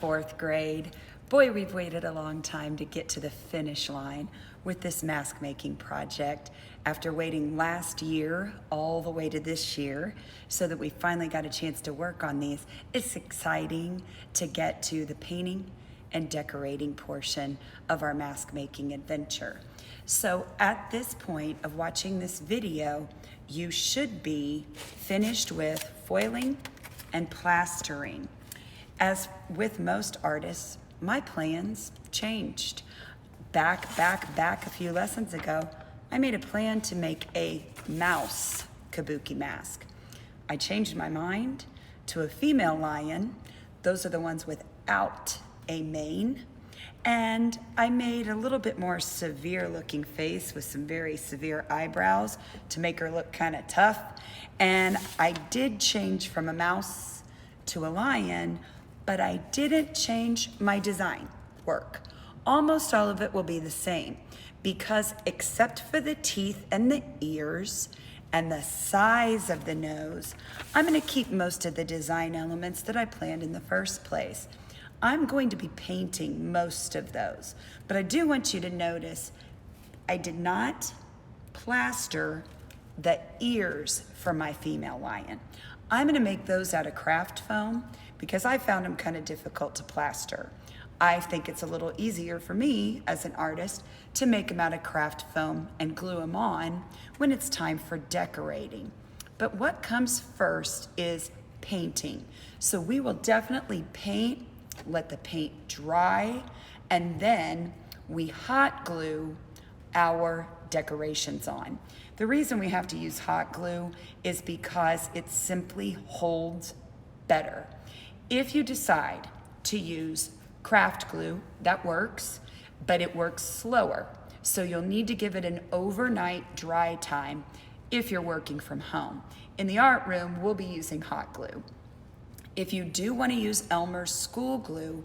Fourth grade. Boy, we've waited a long time to get to the finish line with this mask making project after waiting last year all the way to this year so that we finally got a chance to work on these. It's exciting to get to the painting and decorating portion of our mask making adventure. So at this point of watching this video, you should be finished with foiling and plastering. As with most artists, my plans changed. Back a few lessons ago, I made a plan to make a mouse Kabuki mask. I changed my mind to a female lion. Those are the ones without a mane. And I made a little bit more severe looking face with some very severe eyebrows to make her look kind of tough. And I did change from a mouse to a lion, but I didn't change my design work. Almost all of it will be the same because except for the teeth and the ears and the size of the nose, I'm gonna keep most of the design elements that I planned in the first place. I'm going to be painting most of those, but I do want you to notice I did not plaster the ears for my female lion. I'm gonna make those out of craft foam because I found them kind of difficult to plaster. I think it's a little easier for me as an artist to make them out of craft foam and glue them on when it's time for decorating. But what comes first is painting. So we will definitely paint, let the paint dry, and then we hot glue our decorations on. The reason we have to use hot glue is because it simply holds better. If you decide to use craft glue, that works, but it works slower. So you'll need to give it an overnight dry time if you're working from home. In the art room, we'll be using hot glue. If you do want to use Elmer's school glue,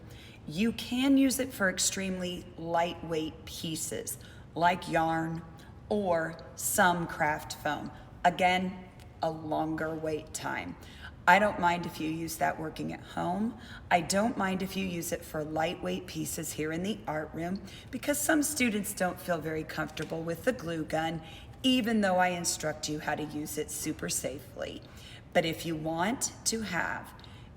you can use it for extremely lightweight pieces like yarn or some craft foam. Again, a longer wait time. I don't mind if you use that working at home. I don't mind if you use it for lightweight pieces here in the art room because some students don't feel very comfortable with the glue gun, even though I instruct you how to use it super safely. But if you want to have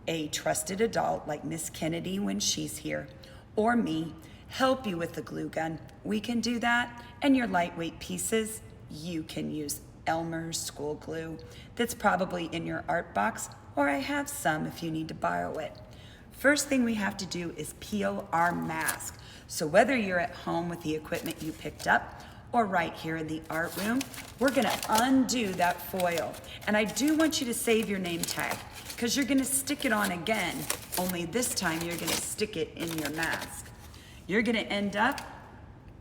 a trusted adult like Miss Kennedy when she's here, or me, help you with the glue gun, we can do that. And your lightweight pieces, you can use Elmer's school glue that's probably in your art box, or I have some if you need to borrow it. First thing we have to do is peel our mask. So whether you're at home with the equipment you picked up or right here in the art room, we're gonna undo that foil. And I do want you to save your name tag because you're gonna stick it on again, only this time you're gonna stick it in your mask. You're gonna end up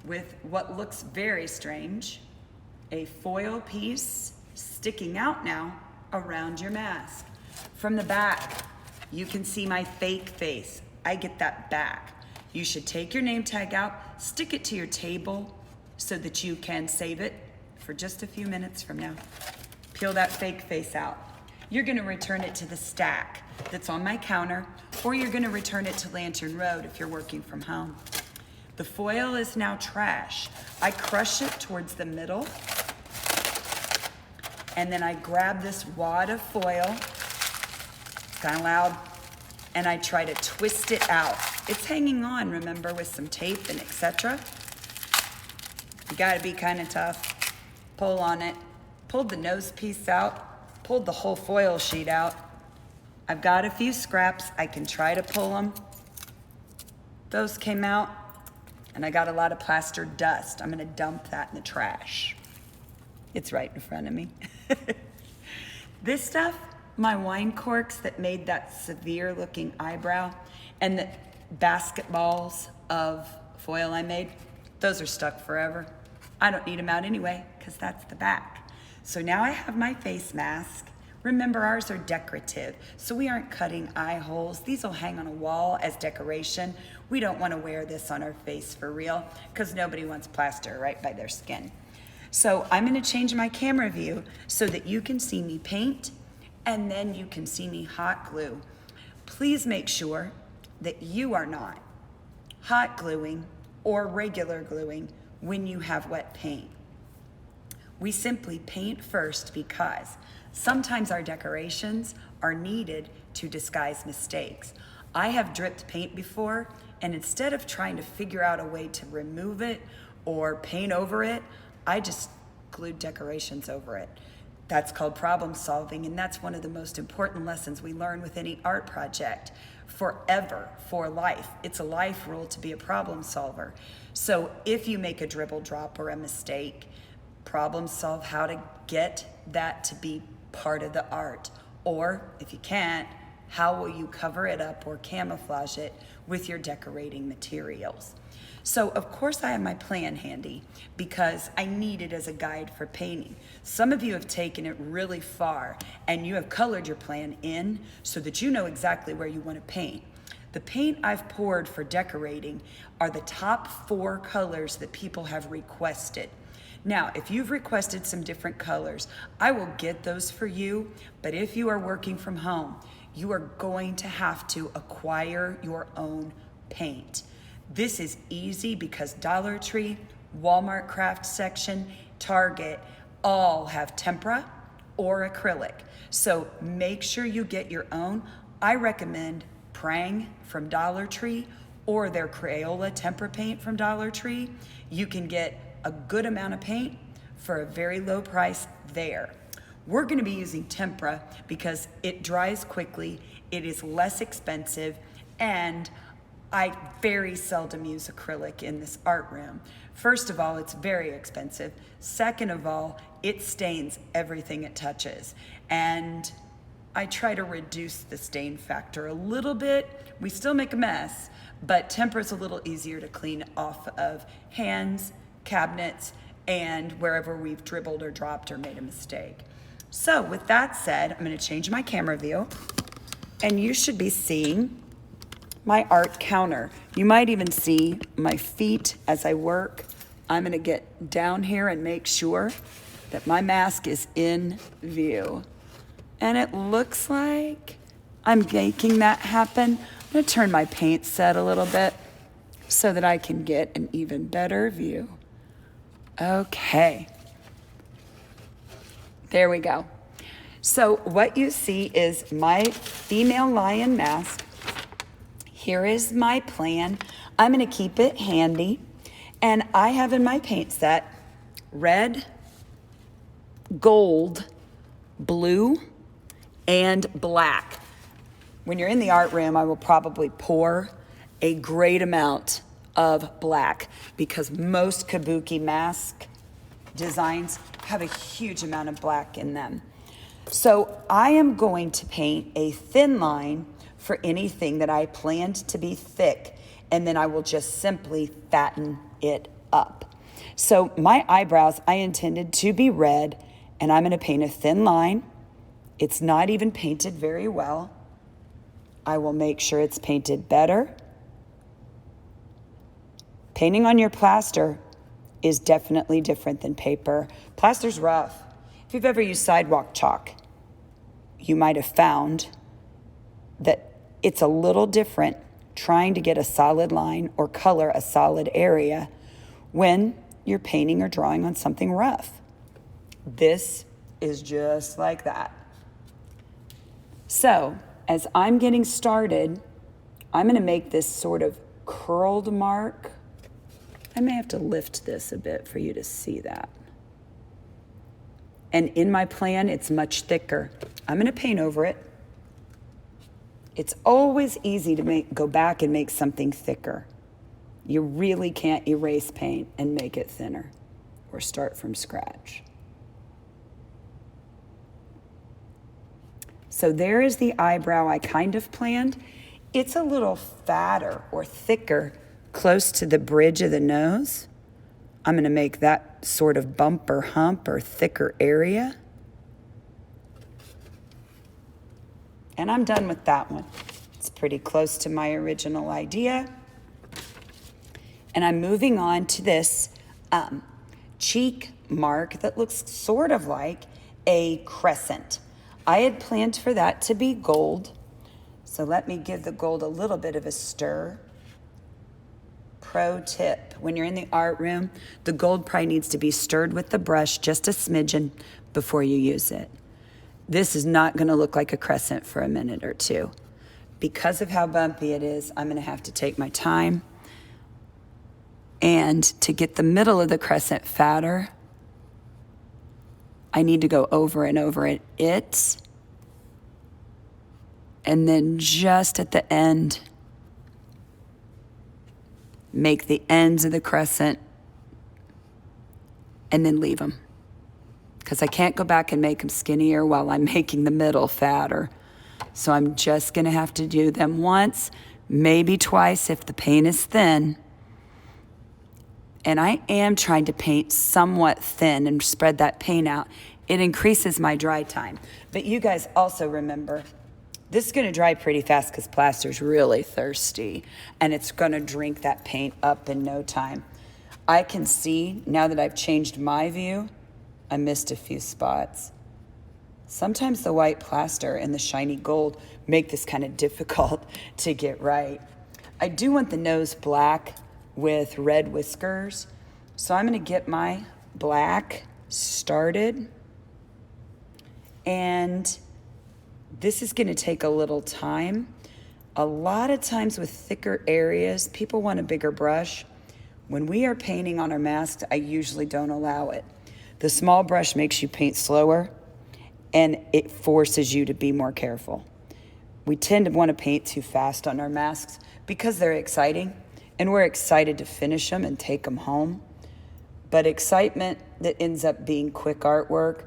with what looks very strange, a foil piece sticking out now around your mask. From the back, you can see my fake face. I get that back. You should take your name tag out, stick it to your table so that you can save it for just a few minutes from now. Peel that fake face out. You're gonna return it to the stack that's on my counter, or you're gonna return it to Lantern Road if you're working from home. The foil is now trash. I crush it towards the middle, and then I grab this wad of foil, it's kind of loud, and I try to twist it out. It's hanging on, remember, with some tape and etc. You gotta be kind of tough. Pull on it. Pulled the nose piece out, pulled the whole foil sheet out. I've got a few scraps, I can try to pull them. Those came out, and I got a lot of plaster dust. I'm gonna dump that in the trash. It's right in front of me. This stuff, my wine corks that made that severe looking eyebrow and the basketballs of foil I made, those are stuck forever. I don't need them out anyway because that's the back. So now I have my face mask. Remember, ours are decorative, so we aren't cutting eye holes. These will hang on a wall as decoration. We don't want to wear this on our face for real because nobody wants plaster right by their skin. So I'm going to change my camera view so that you can see me paint and then you can see me hot glue. Please make sure that you are not hot gluing or regular gluing when you have wet paint. We simply paint first because sometimes our decorations are needed to disguise mistakes. I have dripped paint before, and instead of trying to figure out a way to remove it or paint over it, I just glued decorations over it. That's called problem solving, and that's one of the most important lessons we learn with any art project forever, for life. It's a life rule to be a problem solver. So if you make a dribble drop or a mistake, problem solve how to get that to be part of the art. Or if you can't, how will you cover it up or camouflage it with your decorating materials? So of course I have my plan handy because I need it as a guide for painting. Some of you have taken it really far and you have colored your plan in so that you know exactly where you want to paint. The paint I've poured for decorating are the top 4 colors that people have requested. Now, if you've requested some different colors, I will get those for you, but if you are working from home, you are going to have to acquire your own paint. This is easy because Dollar Tree, Walmart craft section, Target, all have tempera or acrylic. So make sure you get your own. I recommend Prang from Dollar Tree or their Crayola tempera paint from Dollar Tree. You can get a good amount of paint for a very low price there. We're going to be using tempera because it dries quickly, it is less expensive, and I very seldom use acrylic in this art room. First of all, it's very expensive. Second of all, it stains everything it touches. And I try to reduce the stain factor a little bit. We still make a mess, but tempera is a little easier to clean off of hands, cabinets, and wherever we've dribbled or dropped or made a mistake. So with that said, I'm going to change my camera view, and you should be seeing my art counter. You might even see my feet as I work. I'm going to get down here and make sure that my mask is in view. And it looks like I'm making that happen. I'm going to turn my paint set a little bit so that I can get an even better view. Okay. There we go. So what you see is my female lion mask. Here is my plan. I'm going to keep it handy. And I have in my paint set red, gold, blue, and black. When you're in the art room, I will probably pour a great amount of black because most Kabuki Mask designs have a huge amount of black in them. So I am going to paint a thin line for anything that I planned to be thick, and then I will just simply fatten it up. So my eyebrows, I intended to be red, and I'm going to paint a thin line. It's not even painted very well. I will make sure it's painted better. Painting on your plaster is definitely different than paper. Plaster's rough. If you've ever used sidewalk chalk, you might have found that it's a little different trying to get a solid line or color a solid area when you're painting or drawing on something rough. This is just like that. So, as I'm getting started, I'm going to make this sort of curled mark. I may have to lift this a bit for you to see that. And in my plan, it's much thicker. I'm going to paint over it. It's always easy to go back and make something thicker. You really can't erase paint and make it thinner or start from scratch. So there is the eyebrow I kind of planned. It's a little fatter or thicker close to the bridge of the nose. I'm going to make that sort of bump or hump or thicker area. And I'm done with that one. It's pretty close to my original idea. And I'm moving on to this cheek mark that looks sort of like a crescent. I had planned for that to be gold. So let me give the gold a little bit of a stir. Pro tip, when you're in the art room, the gold probably needs to be stirred with the brush just a smidgen before you use it. This is not going to look like a crescent for a minute or two. Because of how bumpy it is, I'm going to have to take my time. And to get the middle of the crescent fatter, I need to go over and over it. And then just at the end, make the ends of the crescent and then leave them. Because I can't go back and make them skinnier while I'm making the middle fatter. So I'm just going to have to do them once, maybe twice if the paint is thin. And I am trying to paint somewhat thin and spread that paint out. It increases my dry time. But you guys also remember, this is going to dry pretty fast because plaster's really thirsty. And it's going to drink that paint up in no time. I can see, now that I've changed my view, I missed a few spots. Sometimes the white plaster and the shiny gold make this kind of difficult to get right. I do want the nose black with red whiskers. So I'm going to get my black started. And this is going to take a little time. A lot of times with thicker areas, people want a bigger brush. When we are painting on our masks, I usually don't allow it. The small brush makes you paint slower, and it forces you to be more careful. We tend to want to paint too fast on our masks because they're exciting, and we're excited to finish them and take them home. But excitement that ends up being quick artwork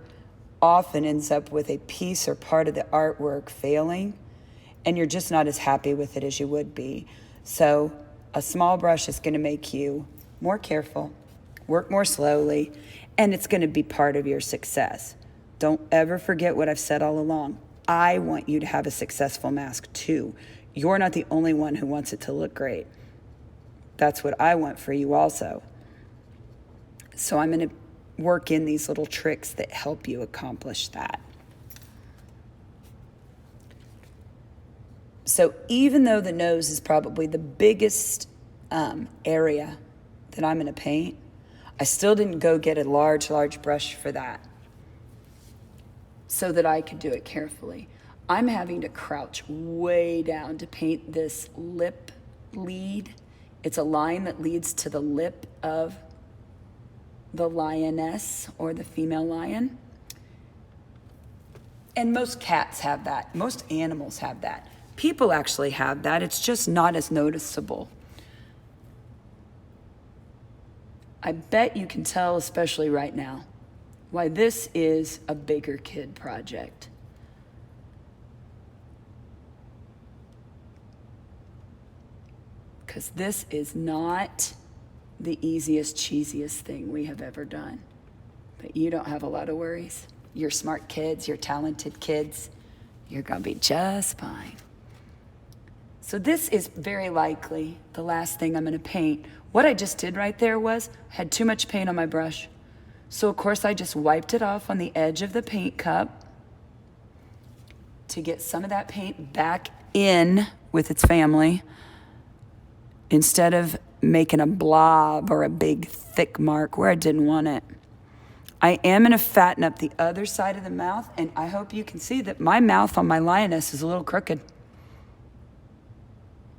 often ends up with a piece or part of the artwork failing, and you're just not as happy with it as you would be. So a small brush is going to make you more careful, work more slowly, and it's going to be part of your success. Don't ever forget what I've said all along. I want you to have a successful mask too. You're not the only one who wants it to look great. That's what I want for you also. So I'm going to work in these little tricks that help you accomplish that. So even though the nose is probably the biggest area that I'm going to paint, I still didn't go get a large brush for that so that I could do it carefully. I'm having to crouch way down to paint this lip lead. It's a line that leads to the lip of the lioness or the female lion. And most cats have that. Most animals have that. People actually have that. It's just not as noticeable. I bet you can tell, especially right now, why this is a bigger kid project. Because this is not the easiest, cheesiest thing we have ever done. But you don't have a lot of worries. You're smart kids, you're talented kids. You're gonna be just fine. So this is very likely the last thing I'm gonna paint. What I just did right there was, I had too much paint on my brush. So of course I just wiped it off on the edge of the paint cup to get some of that paint back in with its family instead of making a blob or a big thick mark where I didn't want it. I am gonna fatten up the other side of the mouth, and I hope you can see that my mouth on my lioness is a little crooked.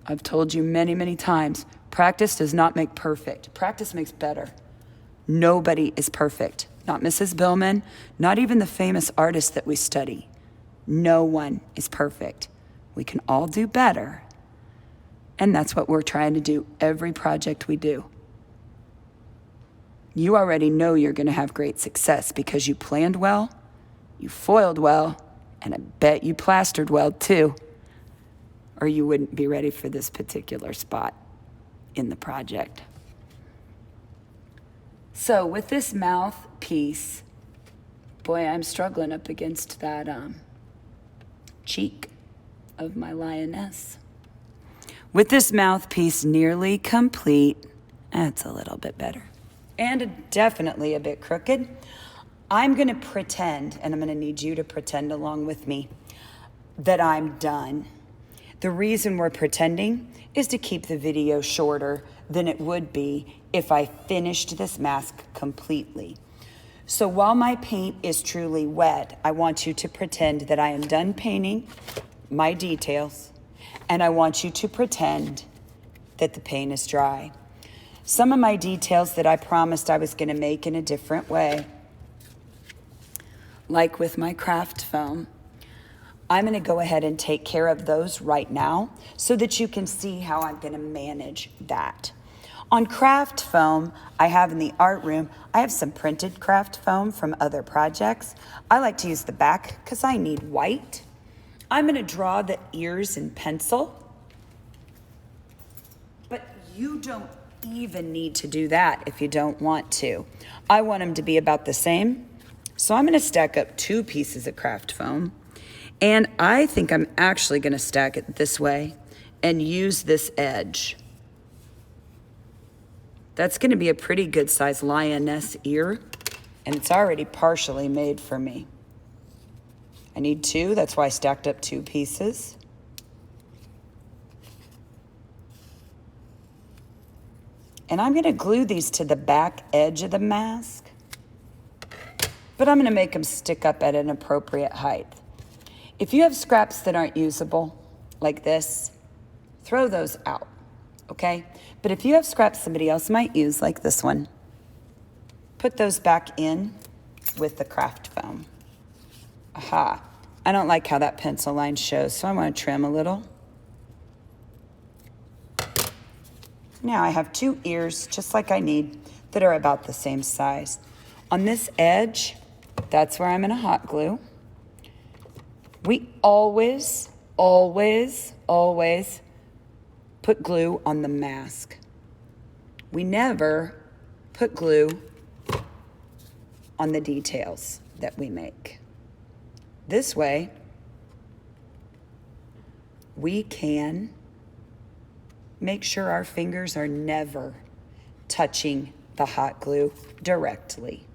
I've told you many, many times, practice does not make perfect. Practice makes better. Nobody is perfect. Not Mrs. Billman, not even the famous artists that we study. No one is perfect. We can all do better. And that's what we're trying to do every project we do. You already know you're going to have great success because you planned well, you foiled well, and I bet you plastered well too. Or you wouldn't be ready for this particular spot in the project. So with this mouth piece, boy, I'm struggling up against that cheek of my lioness. With this mouthpiece nearly complete, that's a little bit better. And definitely a bit crooked. I'm gonna pretend, and I'm gonna need you to pretend along with me, that I'm done. The reason we're pretending is to keep the video shorter than it would be if I finished this mask completely. So while my paint is truly wet, I want you to pretend that I am done painting my details, and I want you to pretend that the paint is dry. Some of my details that I promised I was going to make in a different way, like with my craft foam, I'm going to go ahead and take care of those right now so that you can see how I'm going to manage that. On craft foam, I have in the art room, I have some printed craft foam from other projects. I like to use the back because I need white. I'm going to draw the ears in pencil, but you don't even need to do that if you don't want to. I want them to be about the same, so I'm going to stack up 2 pieces of craft foam. And I think I'm actually going to stack it this way and use this edge. That's going to be a pretty good size lioness ear, and it's already partially made for me. I need 2, that's why I stacked up 2 pieces. And I'm going to glue these to the back edge of the mask, but I'm going to make them stick up at an appropriate height. If you have scraps that aren't usable, like this, throw those out, okay? But if you have scraps somebody else might use, like this one, put those back in with the craft foam. Aha. I don't like how that pencil line shows, so I want to trim a little. Now I have 2 ears, just like I need, that are about the same size. On this edge, that's where I'm going to hot glue. We always, always, always put glue on the mask. We never put glue on the details that we make. This way, we can make sure our fingers are never touching the hot glue directly.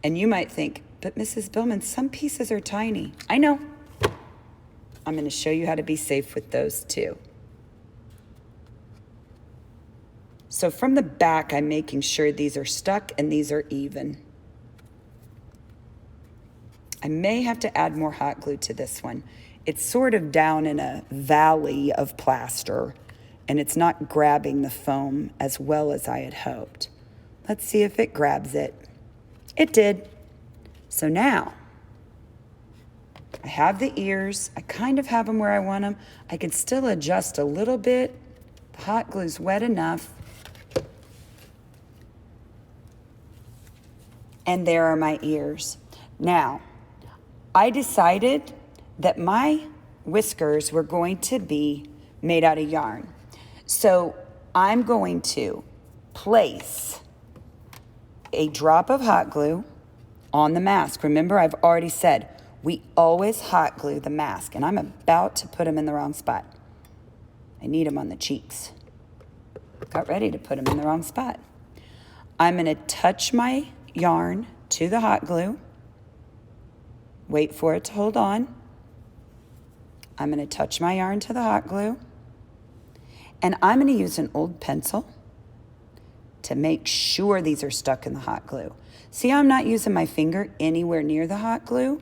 And you might think, but Mrs. Billman, some pieces are tiny. I know. I'm going to show you how to be safe with those too. So from the back, I'm making sure these are stuck and these are even. I may have to add more hot glue to this one. It's sort of down in a valley of plaster, and it's not grabbing the foam as well as I had hoped. Let's see if it grabs it. It did. So now, I have the ears. I kind of have them where I want them. I can still adjust a little bit. The hot glue's wet enough. And there are my ears. Now, I decided that my whiskers were going to be made out of yarn. So I'm going to place a drop of hot glue on the mask. Remember, I've already said, we always hot glue the mask, and I'm about to put them in the wrong spot. I need them on the cheeks. Got ready to put them in the wrong spot. I'm going to touch my yarn to the hot glue. Wait for it to hold on. I'm going to touch my yarn to the hot glue. And I'm going to use an old pencil to make sure these are stuck in the hot glue. See, I'm not using my finger anywhere near the hot glue.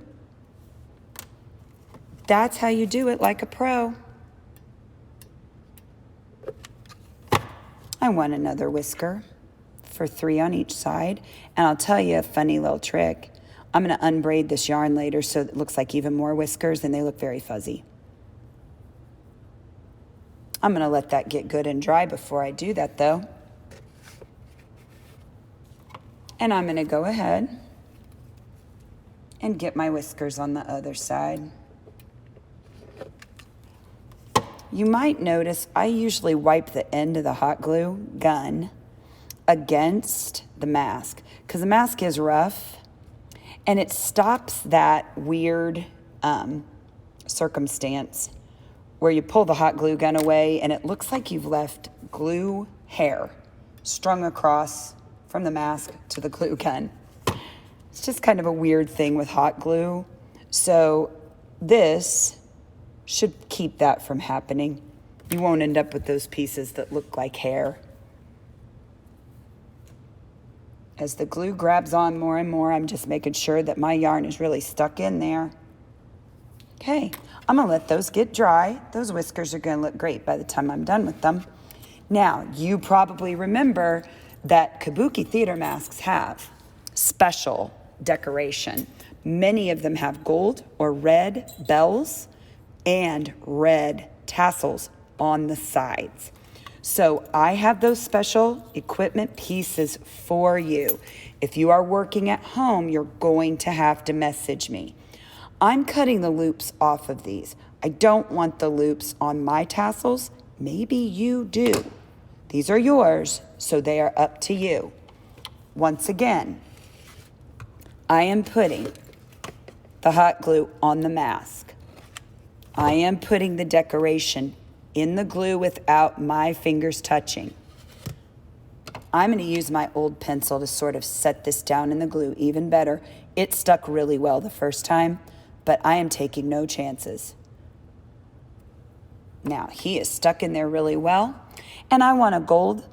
That's how you do it like a pro. I want another whisker for 3 on each side. And I'll tell you a funny little trick. I'm going to unbraid this yarn later so it looks like even more whiskers and they look very fuzzy. I'm going to let that get good and dry before I do that though. And I'm going to go ahead and get my whiskers on the other side. You might notice I usually wipe the end of the hot glue gun against the mask because the mask is rough and it stops that weird circumstance where you pull the hot glue gun away and it looks like you've left glue hair strung across from the mask to the glue gun. It's just kind of a weird thing with hot glue. So this should keep that from happening. You won't end up with those pieces that look like hair. As the glue grabs on more and more, I'm just making sure that my yarn is really stuck in there. Okay, I'm gonna let those get dry. Those whiskers are gonna look great by the time I'm done with them. Now, you probably remember that Kabuki theater masks have special decoration. Many of them have gold or red bells and red tassels on the sides. So I have those special equipment pieces for you. If you are working at home, you're going to have to message me. I'm cutting the loops off of these. I don't want the loops on my tassels. Maybe you do. These are yours, so they are up to you. Once again, I am putting the hot glue on the mask. I am putting the decoration in the glue without my fingers touching. I'm going to use my old pencil to sort of set this down in the glue even better. It stuck really well the first time, but I am taking no chances. Now, he is stuck in there really well, and I want a gold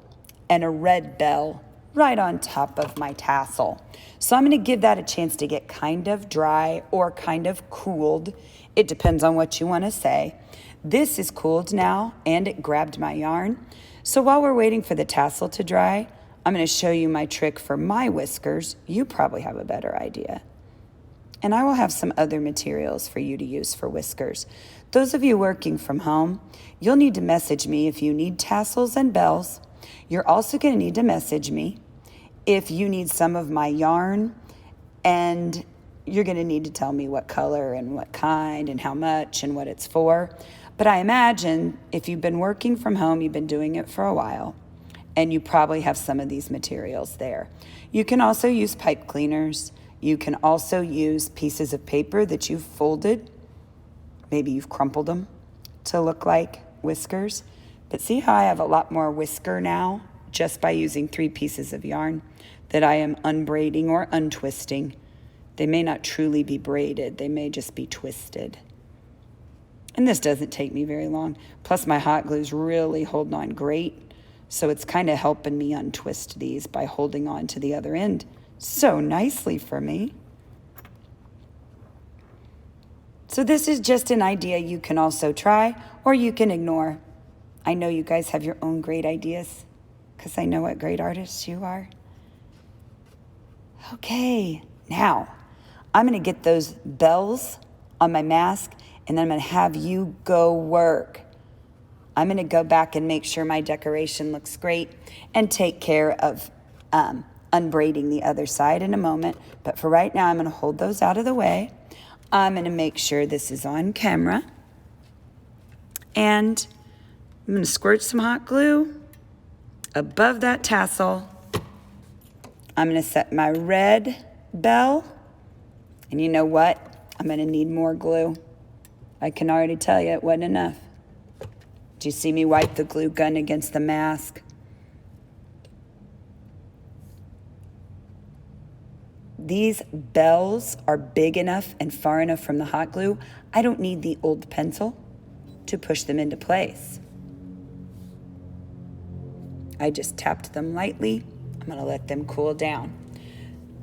and a red bell right on top of my tassel. So I'm going to give that a chance to get kind of dry or kind of cooled. It depends on what you want to say. This is cooled now, and it grabbed my yarn. So while we're waiting for the tassel to dry, I'm going to show you my trick for my whiskers. You probably have a better idea. And I will have some other materials for you to use for whiskers. Those of you working from home, you'll need to message me if you need tassels and bells. You're also going to need to message me if you need some of my yarn, and you're going to need to tell me what color and what kind and how much and what it's for. But I imagine if you've been working from home, you've been doing it for a while, and you probably have some of these materials there. You can also use pipe cleaners. You can also use pieces of paper that you've folded. Maybe you've crumpled them to look like whiskers. But see how I have a lot more whisker now just by using 3 pieces of yarn that I am unbraiding or untwisting. They may not truly be braided. They may just be twisted. And this doesn't take me very long. Plus my hot glue is really holding on great. So it's kind of helping me untwist these by holding on to the other end so nicely for me. So this is just an idea you can also try or you can ignore. I know you guys have your own great ideas because I know what great artists you are. Okay, now I'm going to get those bells on my mask, and then I'm going to have you go work. I'm going to go back and make sure my decoration looks great and take care of unbraiding the other side in a moment. But for right now, I'm going to hold those out of the way. I'm going to make sure this is on camera. And I'm going to squirt some hot glue above that tassel. I'm going to set my red bell. And you know what? I'm going to need more glue. I can already tell you it wasn't enough. Did you see me wipe the glue gun against the mask? These bells are big enough and far enough from the hot glue. I don't need the old pencil to push them into place. I just tapped them lightly. I'm going to let them cool down.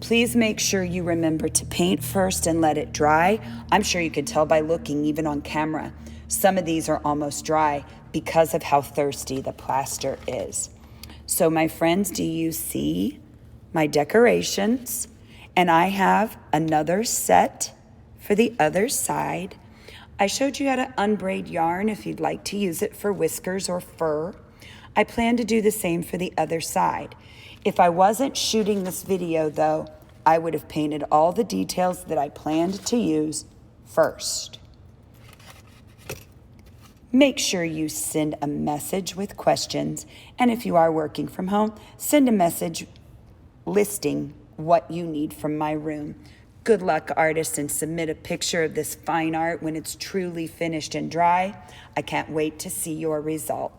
Please make sure you remember to paint first and let it dry. I'm sure you can tell by looking even on camera. Some of these are almost dry because of how thirsty the plaster is. So my friends, do you see my decorations? And I have another set for the other side. I showed you how to unbraid yarn if you'd like to use it for whiskers or fur. I plan to do the same for the other side. If I wasn't shooting this video though, I would have painted all the details that I planned to use first. Make sure you send a message with questions, and if you are working from home, send a message listing what you need from my room. Good luck, artists, and submit a picture of this fine art when it's truly finished and dry. I can't wait to see your result.